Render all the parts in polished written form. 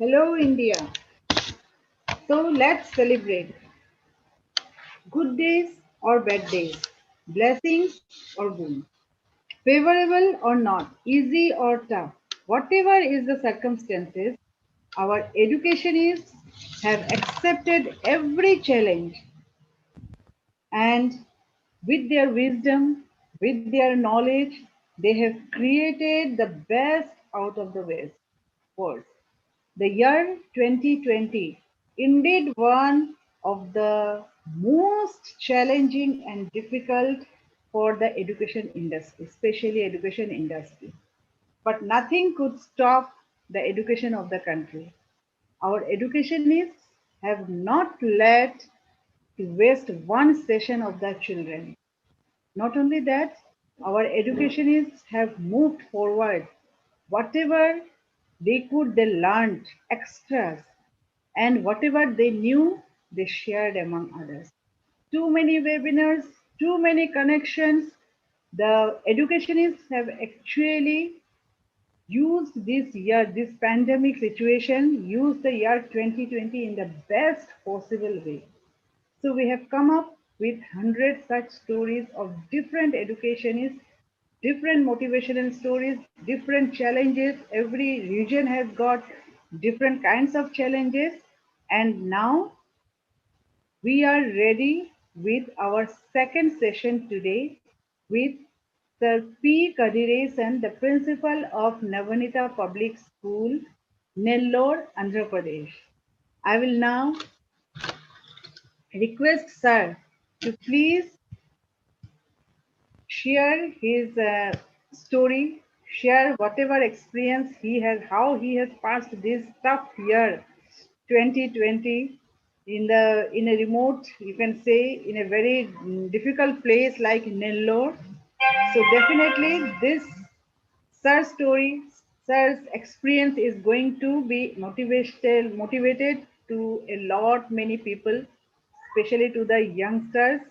Hello, India. So let's celebrate good days or bad days, blessings or boon, favorable or not, easy or tough. Whatever is the circumstances, our educationists have accepted every challenge and with their wisdom, with their knowledge, they have created the best out of the worst. The year 2020, indeed one of the most challenging and difficult for the education industry, especially education industry. But nothing could stop the education of the country. Our educationists have not let to waste one session of the children. Not only that, our educationists have moved forward. Whatever they could, they learned extras, and whatever they knew, they shared among others. Too many webinars, too many connections. The educationists have actually used this year, this pandemic situation, used the year 2020 in the best possible way. So we have come up with 100 such stories of different educationists, different motivational stories, different challenges. Every region has got different kinds of challenges. And now we are ready with our second session today with Sir P. Kadiresan, the principal of Navanita Public School, Nellore, Andhra Pradesh. I will now request Sir to please share his story, share whatever experience he has, how he has passed this tough year 2020 in a remote, you can say, in a very difficult place like Nellore. So definitely this sir's story, sir's experience is going to be motivated to a lot many people, especially to the youngsters.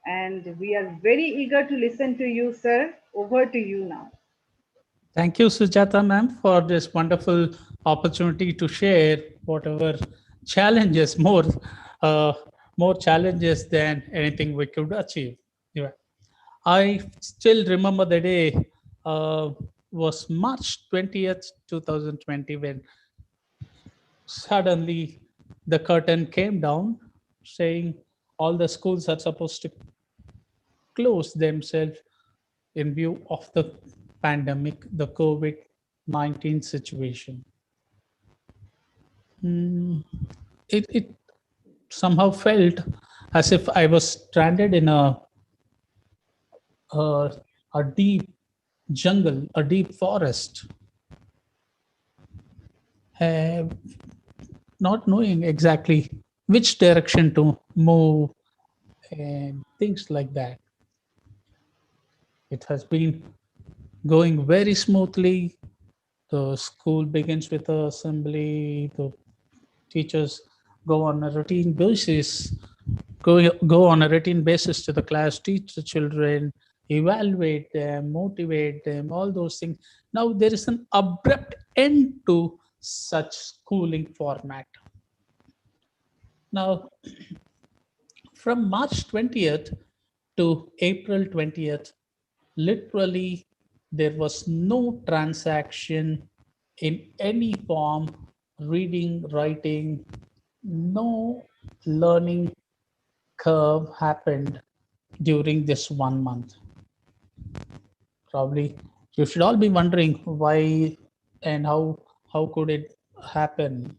And we are very eager to listen to you, sir. Over to you now. Thank you, Sujata ma'am, for this wonderful opportunity to share whatever challenges, uh, more challenges than anything we could achieve. Yeah. I still remember the day uh, was March 20th, 2020, when suddenly the curtain came down saying all the schools are supposed to close themselves in view of the pandemic, the COVID 19 situation. Mm, it somehow felt as if I was stranded in a, a deep jungle, a deep forest, uh, not knowing exactly which direction to move and things like that. It has been going very smoothly. The school begins with the assembly. The teachers go on a routine basis, go on a routine basis to the class, teach the children, evaluate them, motivate them, all those things. Now there is an abrupt end to such schooling format. Now, from March 20th to April 20th, literally there was no transaction in any form, reading, writing, no learning curve happened during this 1 month. Probably you should all be wondering why and how could it happen.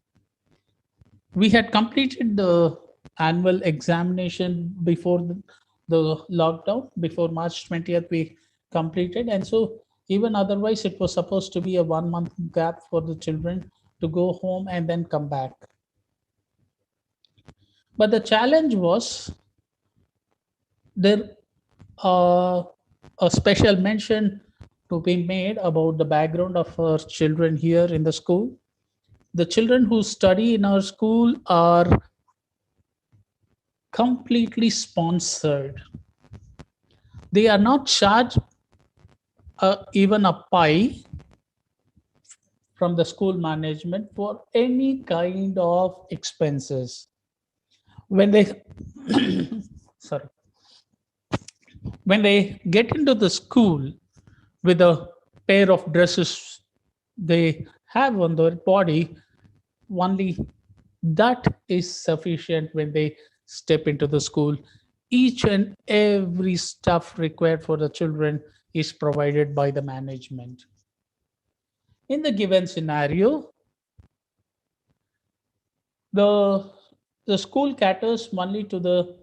We had completed the annual examination before the lockdown, before March 20th we completed, and so even otherwise it was supposed to be a 1 month gap for the children to go home and then come back. But the challenge was there, uh, a special mention to be made about the background of our children here in the school. The children who study in our school are completely sponsored. They are not charged even a pie from the school management for any kind of expenses. When they sorry, when they get into the school with a pair of dresses they have on their body, only that is sufficient. When they step into the school, each and every stuff required for the children is provided by the management. In the given scenario, the the school caters only to the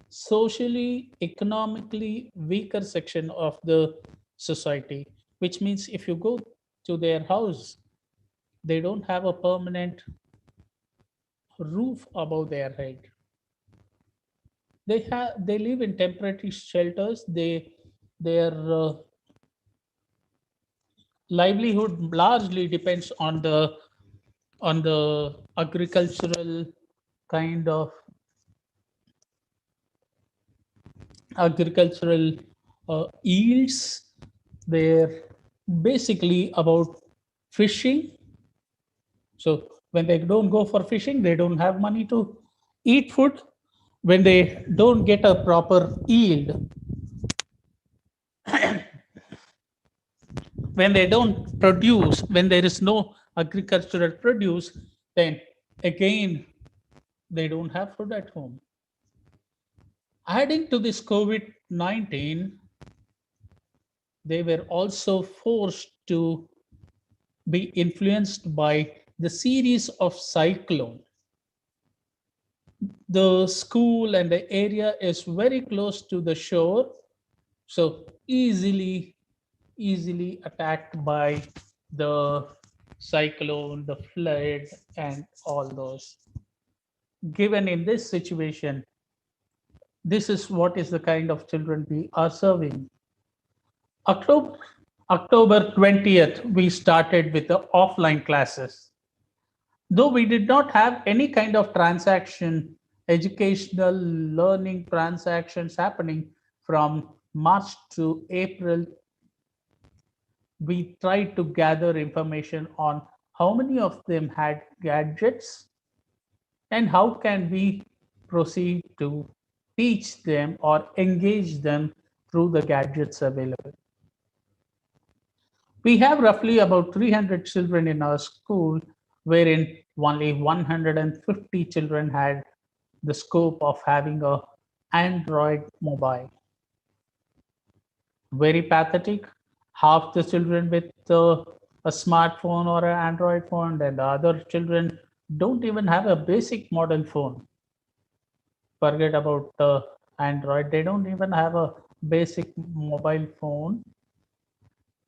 socially economically weaker section of the society, which means if you go to their house, they don't have a permanent roof above their head. They live in temporary shelters. Their livelihood largely depends on the agricultural kind of agricultural yields. They're basically about fishing. So when they don't go for fishing, they don't have money to eat food. When they don't get a proper yield, when they don't produce, when there is no agricultural produce, then again they don't have food at home. Adding to this COVID 19, they were also forced to be influenced by the series of cyclone. The school and the area is very close to the shore, so easily attacked by the cyclone, the flood, and all those. Given in this situation, this is what is the kind of children we are serving. October, October 20th, we started with the offline classes. Though we did not have any kind of transaction, educational learning transactions happening from March to April, we tried to gather information on how many of them had gadgets and how can we proceed to teach them or engage them through the gadgets available. We have roughly about 300 children in our school, wherein only 150 children had the scope of having a Android mobile. Very pathetic. Half the children with a smartphone or an Android phone, and the other children don't even have a basic model phone. Forget about Android. They don't even have a basic mobile phone.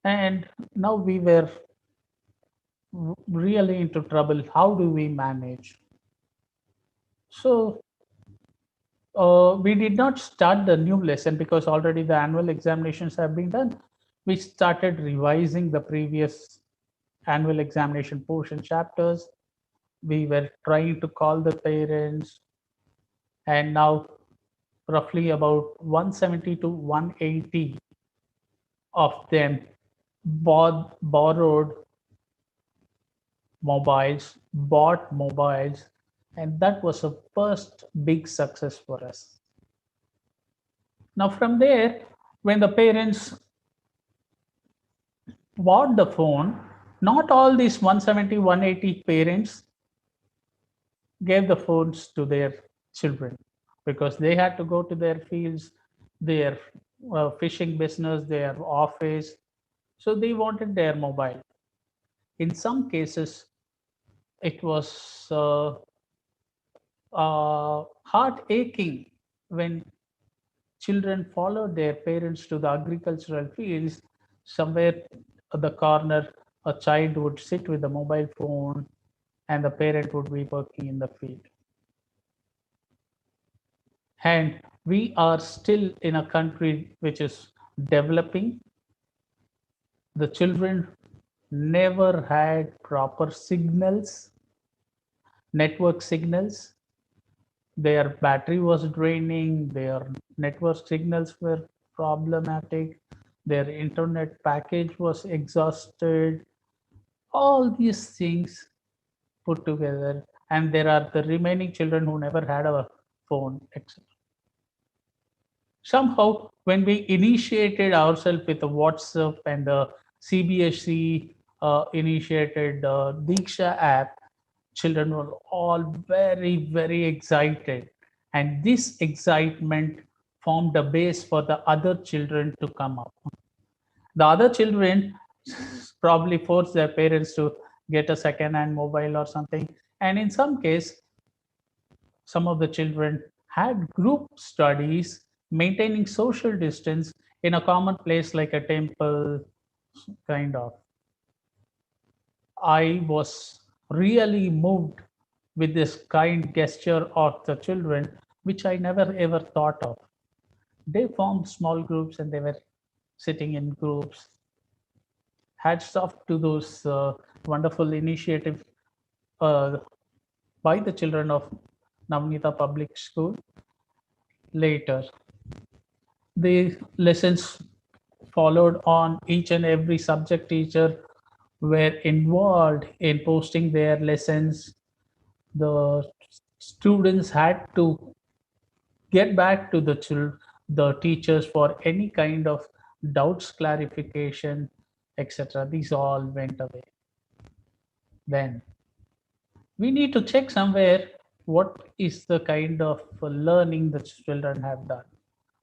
And now we were really into trouble. How do we manage? So we did not start the new lesson because already the annual examinations have been done. We started revising the previous annual examination portion chapters. We were trying to call the parents, and now roughly about 170 to 180 of them borrowed mobiles, bought mobiles, and that was a first big success for us. Now, from there, when the parents bought the phone, not all these 170, 180 parents gave the phones to their children because they had to go to their fields, their fishing business, their office. So they wanted their mobile. In some cases, it was heart aching when children followed their parents to the agricultural fields. Somewhere at the corner, a child would sit with a mobile phone and the parent would be working in the field. And we are still in a country which is developing. The children never had proper signals, network signals. Their battery was draining, their network signals were problematic, their internet package was exhausted, All these things put together, and there are the remaining children who never had a phone, etc. Somehow, when we initiated ourselves with the WhatsApp and the CBSE initiated Diksha app, children were all very, very excited. And this excitement formed a base for the other children to come up. The other children probably forced their parents to get a second-hand mobile or something. And in some case, some of the children had group studies maintaining social distance in a common place like a temple, kind of. I was really moved with this kind gesture of the children, which I never ever thought of. They formed small groups and they were sitting in groups. Hats off to those wonderful initiative uh, by the children of Navnita Public School. Later, the lessons followed on. Each and every subject teacher were involved in posting their lessons. The students had to get back to the teachers for any kind of doubts clarification, etc. These all went away. Then we need to check somewhere what is the kind of learning the children have done.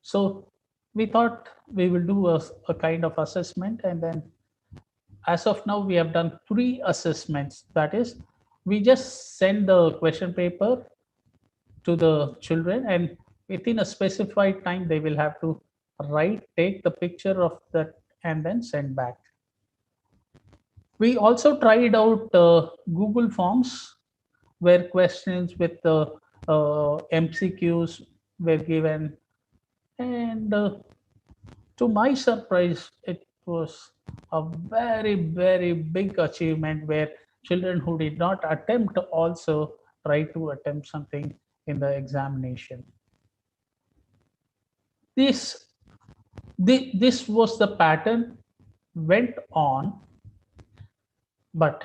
So we thought we will do a kind of assessment, and then as of now we have done three assessments. That is, we just send the question paper to the children, and within a specified time they will have to write, take the picture of that, and then send back. We also tried out Google Forms, where questions with the MCQs were given, and to my surprise, it was a very, very big achievement where children who did not attempt also try to attempt something in the examination. This, this was the pattern went on, but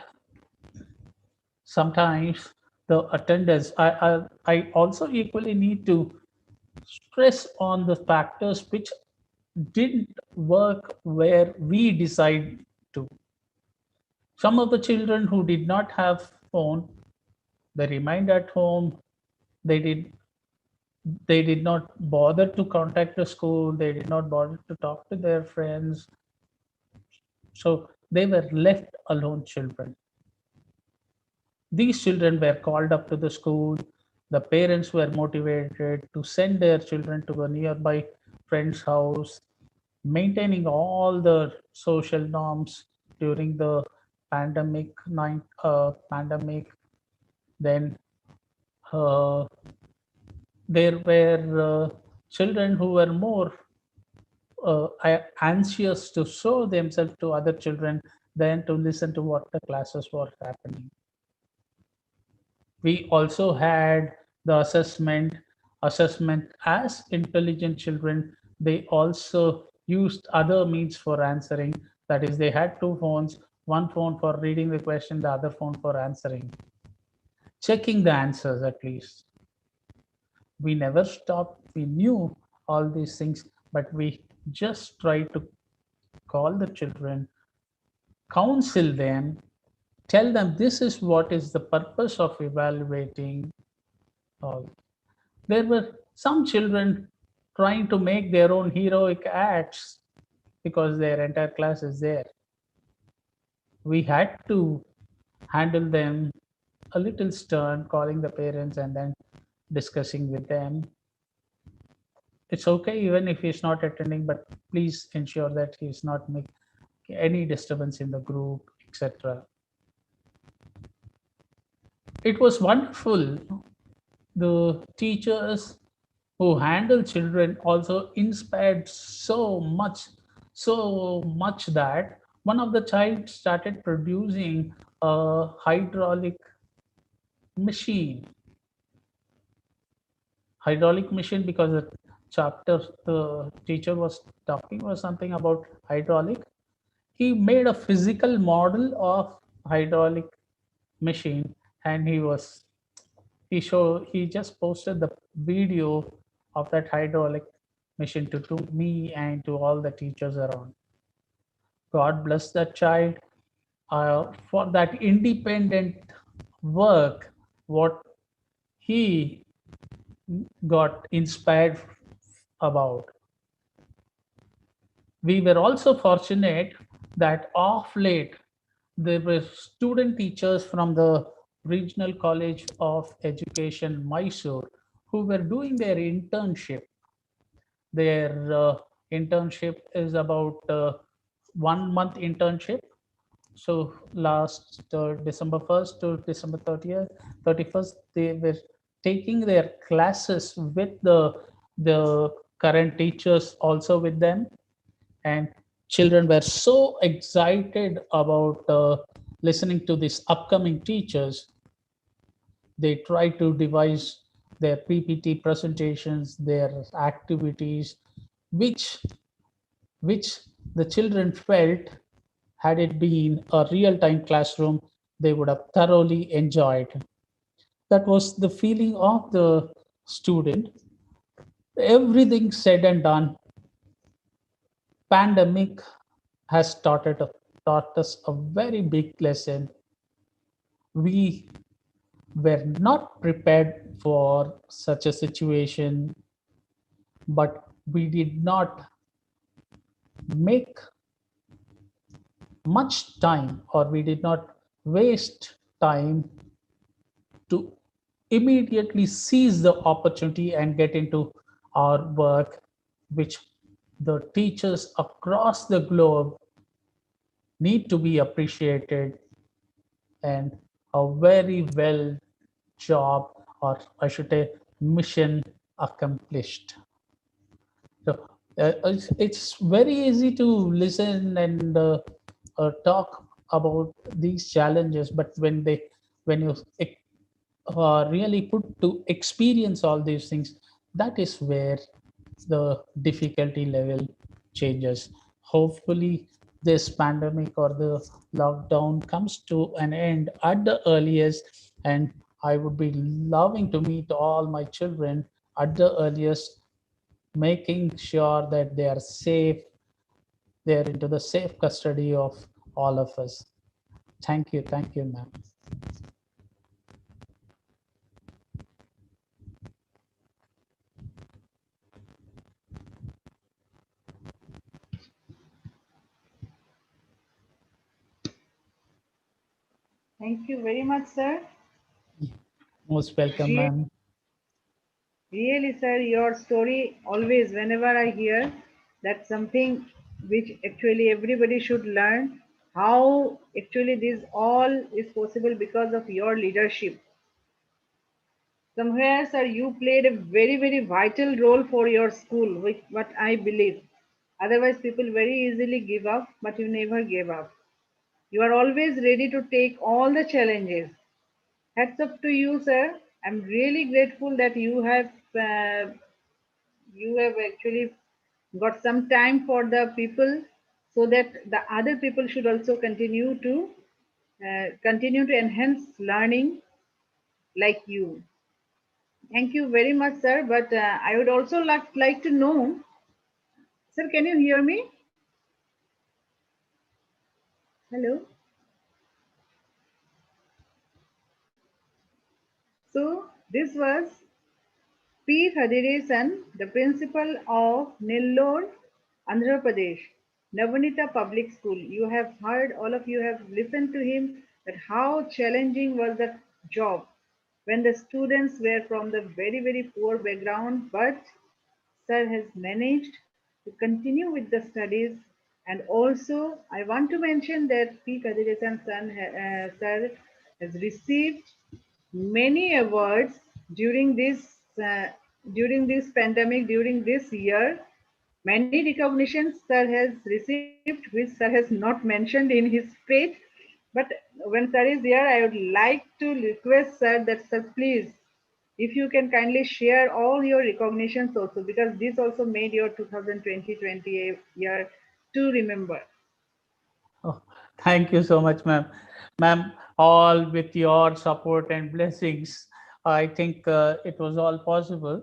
sometimes the attendance, I also equally need to stress on the factors which didn't work where we decide to. Some of the children who did not have phone, they remained at home. They did they did not bother to contact the school. They did not bother to talk to their friends. So they were left alone children. These children were called up to the school. The parents were motivated to send their children to a nearby friend's house, maintaining all the social norms during the pandemic. Then uh, there were children who were more anxious to show themselves to other children than to listen to what the classes were happening. We also had the assessment as intelligent children. They also used other means for answering. That is, they had two phones, one phone for reading the question, the other phone for answering, checking the answers at least. We never stopped. We knew all these things, but we just tried to call the children, counsel them, tell them this is what is the purpose of evaluating all. There were some children trying to make their own heroic acts because their entire class is there. We had to handle them a little stern, calling the parents and then discussing with them. It's okay even if he's not attending, but please ensure that he's not making any disturbance in the group, etc. It was wonderful. The teachers who handle children also inspired so much that one of the child started producing a hydraulic machine. Hydraulic machine, because the chapter the teacher was talking was something about hydraulic. He made a physical model of hydraulic machine, and he just posted the video of that hydraulic machine to me and to all the teachers around. God bless that child for that independent work, what he got inspired about. We were also fortunate that off late there were student teachers from the Regional College of Education, Mysore, who were doing their internship. Their internship is about 1 month internship. So last December 1st to December 30th, 31st, they were taking their classes with the current teachers also with them, and children were so excited about listening to these upcoming teachers. They try to devise their PPT presentations, their activities, which which the children felt, had it been a real time classroom, they would have thoroughly enjoyed. That was the feeling of the student. Everything said and done, pandemic has taught us a very big lesson. We were not prepared for such a situation, but we did not make much time, or we did not waste time to immediately seize the opportunity and get into our work, which the teachers across the globe need to be appreciated, and a very well job, or I should say mission, accomplished. So it's very easy to listen and talk about these challenges, but when you really put to experience all these things, that is where the difficulty level changes. Hopefully this pandemic or the lockdown comes to an end at the earliest, and I would be loving to meet all my children at the earliest, making sure that they are safe, they're into the safe custody of all of us. Thank you, ma'am. Thank you very much, sir. Most welcome, Re- ma'am. Really, sir, your story always, whenever I hear, that's something which actually everybody should learn. How actually this all is possible because of your leadership. Somewhere, sir, you played a very, very vital role for your school, which what I believe. Otherwise, people very easily give up, but you never gave up. You are always ready to take all the challenges. Hats up to you, sir. I'm really grateful that you have actually got some time for the people, so that the other people should also continue to enhance learning like you. Thank you very much, sir. But I would also like to know, sir, can you hear me? Hello. So this was P. Hadiresan, the principal of Nellore, Andhra Pradesh, Navanita Public School. You have heard, all of you have listened to him, that how challenging was that job when the students were from the very, very poor background, but sir has managed to continue with the studies. And also, I want to mention that P. Kadirisan sir has received many awards during this pandemic, during this year. Many recognitions sir has received, which sir has not mentioned in his speech. But when sir is here, I would like to request sir that, sir, please, if you can kindly share all your recognitions also, because this also made your 2020 year to remember. Oh, Thank you so much, ma'am. Ma'am, all with your support and blessings, I think it was all possible.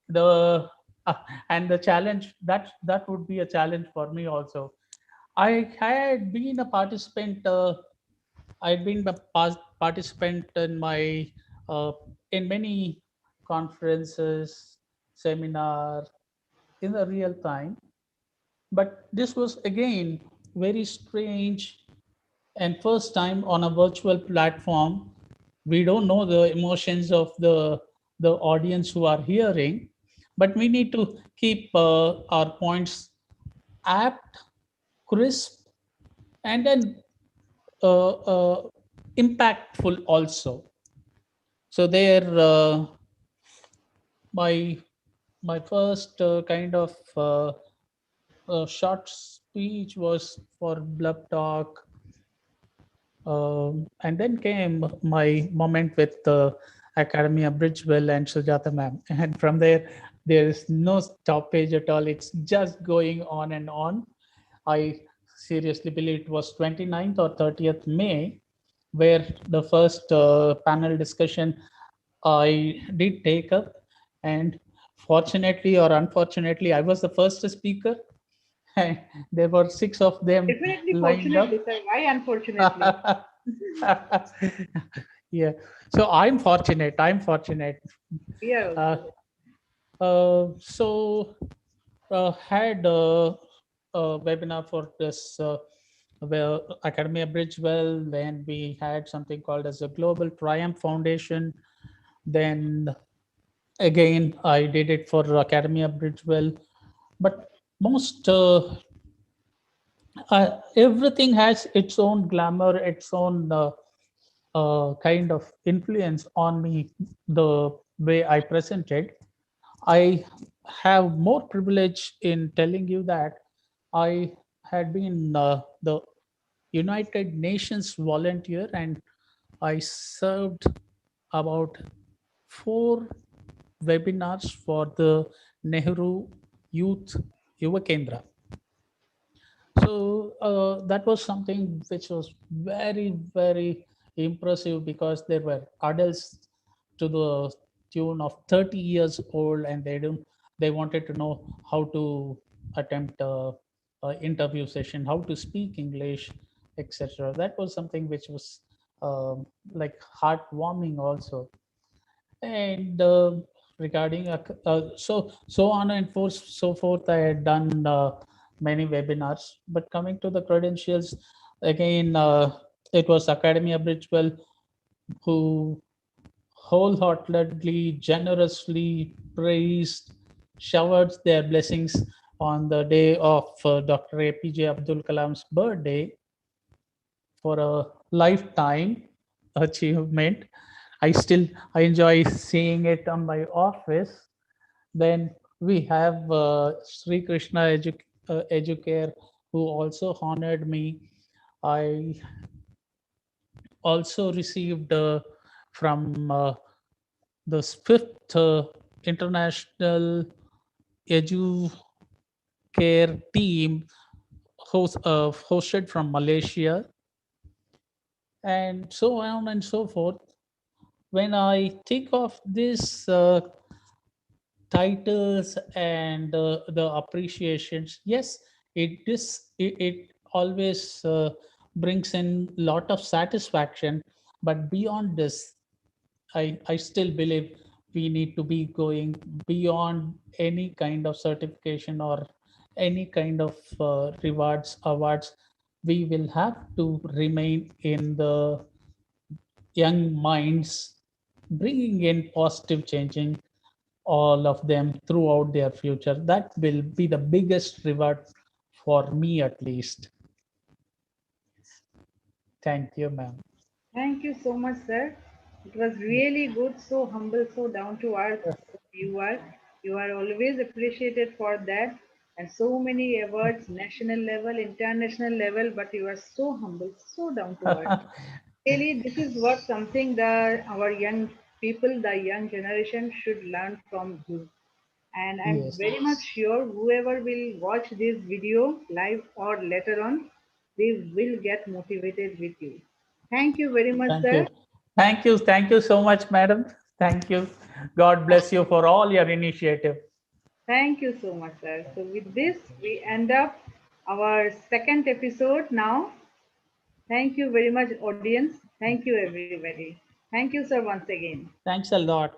The uh, and the challenge, that would be a challenge for me also. I had been a participant. I'd been a participant uh, in many conferences, seminar in the real time, but this was again very strange and first time on a virtual platform. We don't know the emotions of the audience who are hearing, but we need to keep our points apt, crisp, and then impactful also. So there, my my first kind of short speech was for Blub Talk. And then came my moment with the Academia Bridgewell and Sujata ma'am. And from there, there is no stoppage at all. It's just going on and on. I seriously believe it was 29th or 30th May, where the first panel discussion I did take up. And fortunately or unfortunately, I was the first speaker. And there were six of them Definitely, lined up. fortunately, sir. Why unfortunately? Yeah, so I'm fortunate. We are uh, also. so had a webinar for this Academia Bridgewell. Then we had something called as the Global Triumph Foundation. Then again I did it for Academia Bridgewell. But most everything has its own glamour, its own kind of influence on me, the way I presented. I have more privilege in telling you that I had been the United Nations volunteer, and I served about four webinars for the Nehru Youth Yuva Kendra. So that was something which was very, very impressive, because there were adults to the tune of 30 years old, and they wanted to know how to attempt a interview session, how to speak English, etc. That was something which was like heartwarming also. And regarding so on and so forth, I had done many webinars. But coming to the credentials, again, it was Academia Bridgewell who wholeheartedly, generously praised, showered their blessings on the day of Dr. APJ Abdul Kalam's birthday for a lifetime achievement. I still I enjoy seeing it on my office. Then we have Sri Krishna Educare, who also honored me. I also received from the fifth international Educare team, hosted from Malaysia, and so on and so forth. When I think of this titles and the appreciations, yes, it always brings in lot of satisfaction. But beyond this, I still believe we need to be going beyond any kind of certification or any kind of rewards awards. We will have to remain in the young minds, bringing in positive changing all of them throughout their future. That will be the biggest reward for me, at least. Thank you, ma'am. Thank you so much, sir. It was really good, so humble, so down to earth you are. You are always appreciated for that. And so many awards, national level, international level, but you are so humble, so down to earth. Really, this is what something that our young people, the young generation should learn from you. And I'm Yes. very much sure whoever will watch this video live or later on, we will get motivated with you. Thank you very much, Thank sir. you. Thank you. Thank you so much, madam. Thank you. God bless you for all your initiative. Thank you so much, sir. So, with this, we end up our second episode now. Thank you very much, audience. Thank you, everybody. Thank you, sir, once again. Thanks a lot,